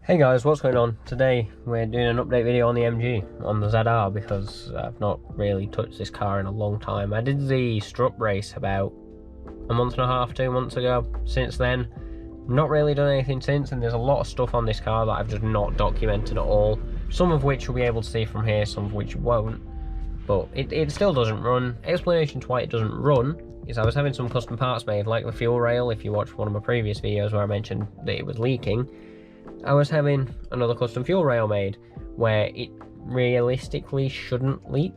Hey guys, what's going on? Today we're doing an update video on the MG, on the ZR, because I've not really touched this car in a long time. I did the strut race about a month and a half, 2 months ago. Since then, not really done anything since, and there's a lot of stuff on this car that I've just not documented at all. Some of which you'll be able to see from here, some of which you won't. But it still doesn't run. Explanation to why it doesn't run is I was having some custom parts made, like the fuel rail. If you watched one of my previous videos where I mentioned that it was leaking, I was having another custom fuel rail made where it realistically shouldn't leak.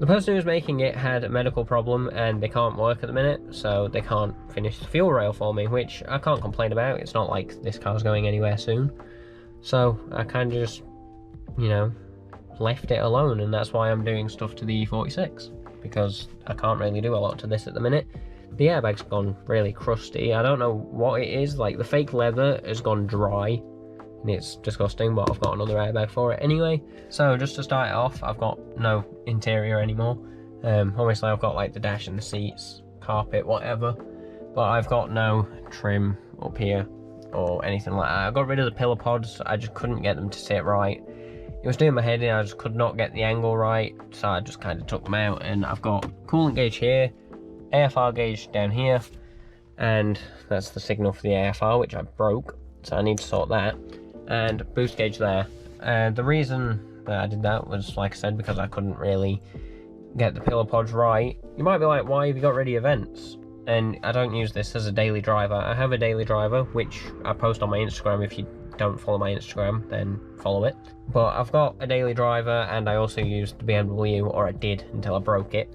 The person who was making it had a medical problem and they can't work at the minute, so they can't finish the fuel rail for me, which I can't complain about. It's not like this car's going anywhere soon. So I kind of just, left it alone, and that's why I'm doing stuff to the E46, because I can't really do a lot to this at the minute. The airbag's gone really crusty. I don't know what it is, like the fake leather has gone dry. And it's disgusting, but I've got another airbag for it anyway. So just to start it off, I've got no interior anymore. Obviously I've got like the dash and the seats, carpet, whatever, but I've got no trim up here or anything like that. I got rid of the pillar pods. I just couldn't get them to sit right. It was doing my head in. I just could not get the angle right, so I just kind of took them out. And I've got coolant gauge here, AFR gauge down here, and that's the signal for the AFR, which I broke, so I need to sort that. And boost gauge there. The reason that I did that was, like I said, because I couldn't really get the pillar pods right. You might be like, why have you got rid of your vents? And I don't use this as a daily driver. I have a daily driver, which I post on my Instagram. If you don't follow my Instagram, then follow it. But I've got a daily driver, and I also use the BMW, or I did until I broke it.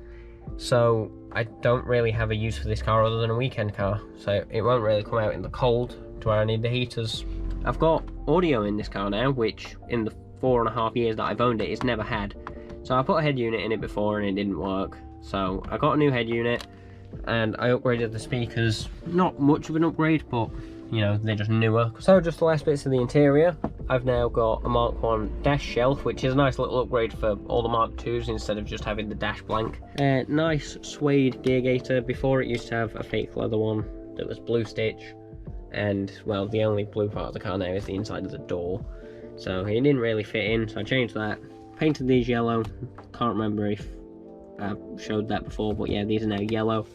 So I don't really have a use for this car other than a weekend car. So it won't really come out in the cold to where I need the heaters. I've got audio in this car now, which in the 4.5 years that I've owned it, it's never had. So I put a head unit in it before and it didn't work. So I got a new head unit and I upgraded the speakers. Not much of an upgrade, but they're just newer. So just the last bits of the interior. I've now got a Mark 1 dash shelf, which is a nice little upgrade for all the Mark 2s instead of just having the dash blank. Nice suede gear gator. Before it used to have a fake leather one that was blue stitch. And well, the only blue part of the car now is the inside of the door, so it didn't really fit in, so I changed that. Painted these yellow. Can't remember if I showed that before, but yeah, these are now yellow.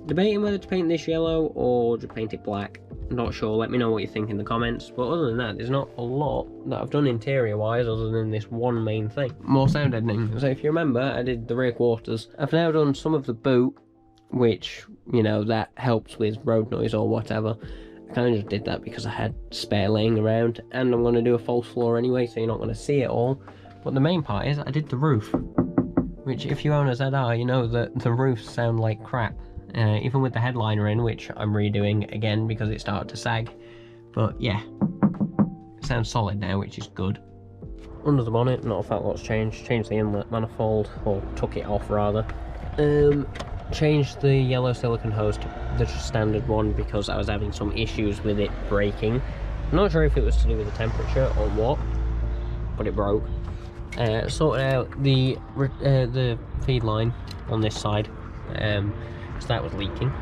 Debating whether to paint this yellow or just paint it black. Not sure. Let me know what you think in the comments. But other than that, there's not a lot that I've done interior wise other than this one main thing. More sound editing. So if you remember, I did the rear quarters. I've now done some of the boot, which that helps with road noise or whatever. I kind of just did that because I had spare laying around, and I'm going to do a false floor anyway, so you're not going to see it all. But the main part is I did the roof, which if you own a ZR, you know that the roofs sound like crap. Even with the headliner in, which I'm redoing again because it started to sag. But yeah, it sounds solid now, which is good. Under the bonnet, not a fat lot's changed. Changed the inlet manifold, or took it off rather. Changed the yellow silicone hose to the standard one because I was having some issues with it breaking. I'm not sure if it was to do with the temperature or what, but it broke. Sorted out the feed line on this side, so that was leaking.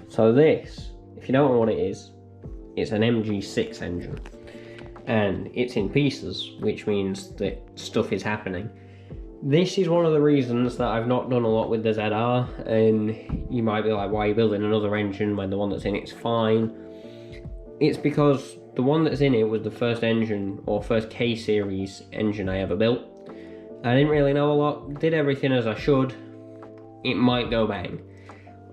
So this, if you don't know what it is, it's an Mg6 engine, and it's in pieces, which means that stuff is happening. This is one of the reasons that I've not done a lot with the ZR, and you might be like, why are you building another engine when the one that's in it's fine? It's because the one that's in it was the first engine, or first K-series engine I ever built. I didn't really know a lot, did everything as I should. It might go bang.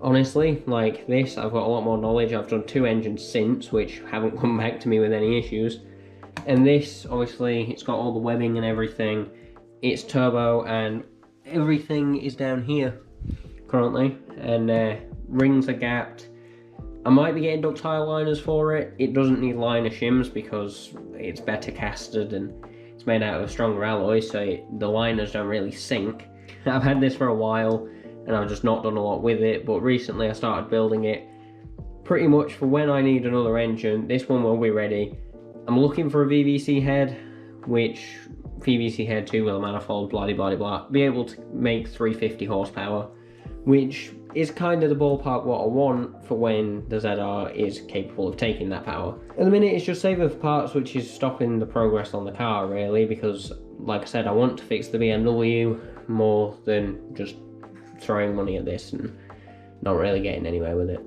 Honestly, like this, I've got a lot more knowledge. I've done 2 engines since, which haven't come back to me with any issues. And this, obviously, it's got all the webbing and everything. It's turbo and everything is down here currently, and rings are gapped. I might be getting ductile liners for it. It doesn't need liner shims because it's better casted and it's made out of a stronger alloy, so the liners don't really sink. I've had this for a while and I've just not done a lot with it, but recently I started building it pretty much for when I need another engine. This one will be ready. I'm looking for a VVC head, which VVC head 2 with a manifold, blah blah blah blah, be able to make 350 horsepower, which is kind of the ballpark what I want for when the ZR is capable of taking that power. At the minute it's just saving for parts, which is stopping the progress on the car really, because like I said, I want to fix the BMW more than just throwing money at this and not really getting anywhere with it.